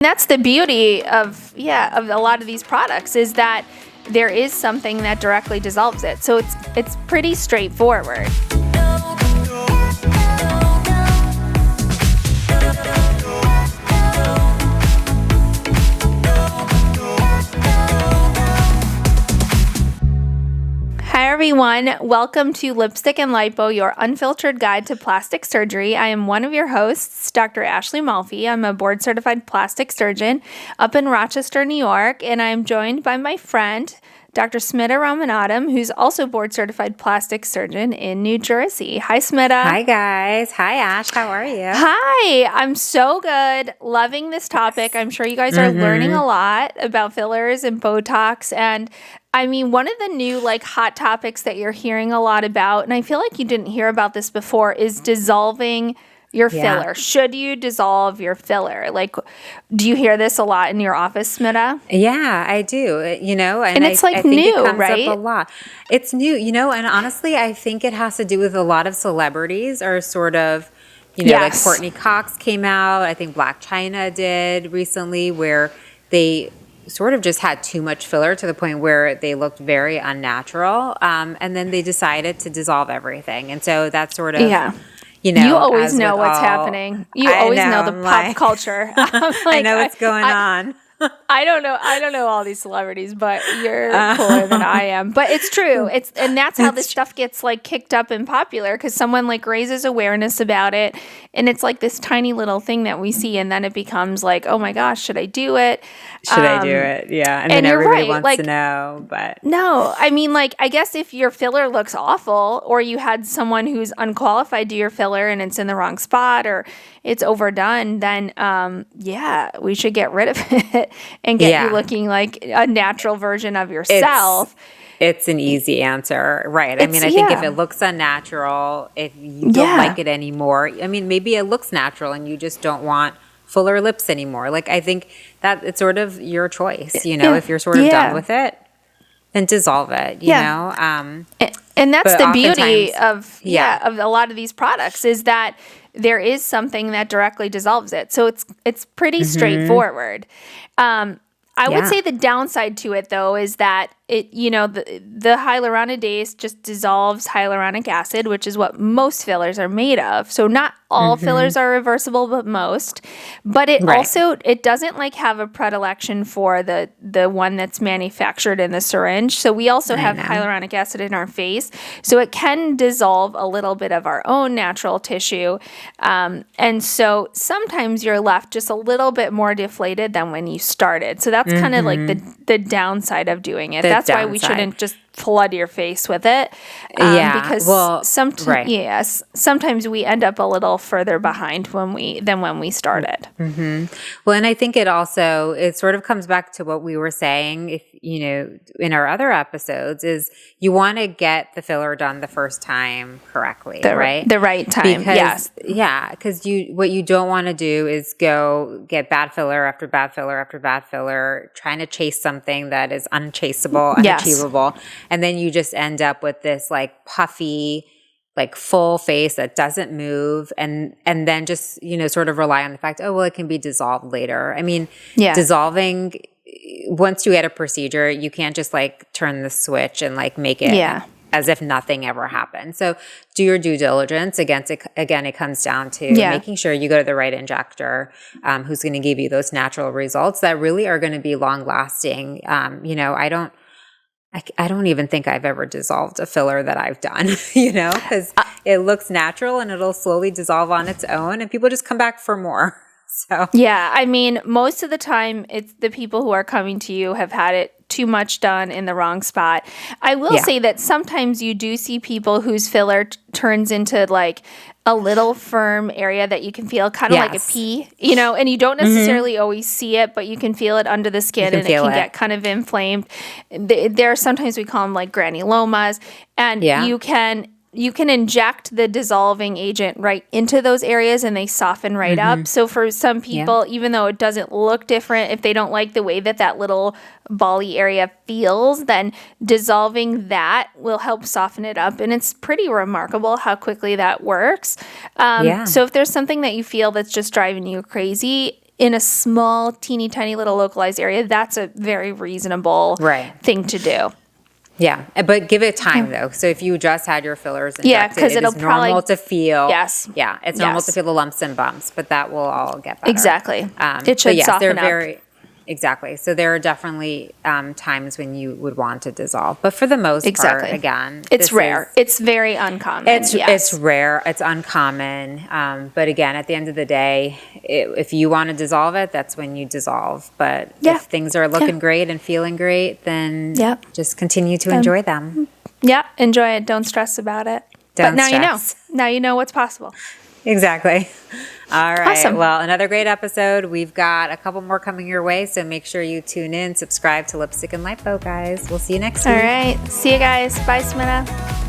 That's the beauty of a lot of these products, is that there is something that directly dissolves it. So it's pretty straightforward. Hi everyone, welcome to Lipstick and Lipo, your unfiltered guide to plastic surgery. I am one of your hosts, Dr. Ashley Malfi. I'm a board-certified plastic surgeon up in Rochester, New York, and I'm joined by my friend, Dr. Smita Ramanathan, who's also board-certified plastic surgeon in New Jersey. Hi, Smita. Hi, guys. Hi, Ash. How are you? Hi. I'm so good. Loving this topic. I'm sure you guys are learning a lot about fillers and Botox. And I mean, one of the new hot topics that you're hearing a lot about, and I feel like you didn't hear about this before, is dissolving your filler. Should you dissolve your filler? Do you hear this a lot in your office, Smita? Yeah, I do. And it's I think new, it comes right? up a lot. It's new, and honestly, I think it has to do with a lot of celebrities are sort of, like Courtney Cox came out. I think Black China did recently, where they sort of just had too much filler to the point where they looked very unnatural. And then they decided to dissolve everything. And so that's sort of... You always know what's happening. You always know the pop culture. I know what's going on. I don't know all these celebrities, but you're cooler than I am. But it's true. And that's how this stuff gets kicked up and popular, because someone raises awareness about it, and it's this tiny little thing that we see, and then it becomes oh my gosh, should I do it? Should I do it? Yeah. And then everybody wants to know, but no, I mean, I guess if your filler looks awful, or you had someone who's unqualified do your filler and it's in the wrong spot, or it's overdone, then we should get rid of it and get you looking like a natural version of yourself. It's an easy answer, right? I mean, I think if it looks unnatural, if you don't like it anymore, I mean, maybe it looks natural and you just don't want fuller lips anymore. I think that it's sort of your choice, if you're sort of done with it, then dissolve it, you know? And that's the beauty of a lot of these products, is that there is something that directly dissolves it. So it's pretty straightforward. I would say the downside to it, though, is that the hyaluronidase just dissolves hyaluronic acid, which is what most fillers are made of. So not all fillers are reversible, but most. But it also, it doesn't have a predilection for the one that's manufactured in the syringe. So we also have hyaluronic acid in our face. So it can dissolve a little bit of our own natural tissue. And so sometimes you're left just a little bit more deflated than when you started. So that's kind of the downside of doing it. That's why we shouldn't just flood your face with it. Because sometimes we end up a little further behind than when we started. Well, and I think it sort of comes back to what we were saying, in our other episodes, is you want to get the filler done the first time correctly, right? The right time, yes. Yeah, because what you don't want to do is go get bad filler after bad filler after bad filler, trying to chase something that is unchaseable, unachievable. And then you just end up with this puffy, full face that doesn't move, and then just, sort of rely on the fact, it can be dissolved later. I mean, dissolving, once you get a procedure, you can't just turn the switch and make it as if nothing ever happened. So do your due diligence. Again, it comes down to making sure you go to the right injector, who's going to give you those natural results that really are going to be long lasting. I don't even think I've ever dissolved a filler that I've done, because it looks natural and it'll slowly dissolve on its own, and people just come back for more. So I mean, most of the time, it's the people who are coming to you have had it too much done in the wrong spot. I will say that sometimes you do see people whose filler turns into a little firm area that you can feel, kind of like a pea, and you don't necessarily always see it, but you can feel it under the skin, and it can get kind of inflamed. There are sometimes we call them granulomas, and you can inject the dissolving agent right into those areas and they soften right up. So for some people, even though it doesn't look different, if they don't like the way that little bally area feels, then dissolving that will help soften it up. And it's pretty remarkable how quickly that works. So if there's something that you feel that's just driving you crazy, in a small, teeny tiny little localized area, that's a very reasonable thing to do. Yeah, but give it time though. So if you just had your fillers injected, because it is normal to feel. Yes. Yeah, it's normal to feel the lumps and bumps, but that will all get better. Exactly. It should soften up. Exactly. So there are definitely times when you would want to dissolve, but for the most part, again, it's rare. It's very uncommon. It's rare. It's uncommon. But again, at the end of the day, if you want to dissolve it, that's when you dissolve. But if things are looking great and feeling great, then just continue to enjoy them. Yeah, enjoy it. Don't stress about it. But now you know. Now you know what's possible. Exactly. All right. Awesome. Well, another great episode. We've got a couple more coming your way, so make sure you tune in, subscribe to Lipstick and Lipo, guys. We'll see you next week. All right. See you guys. Bye, Samantha.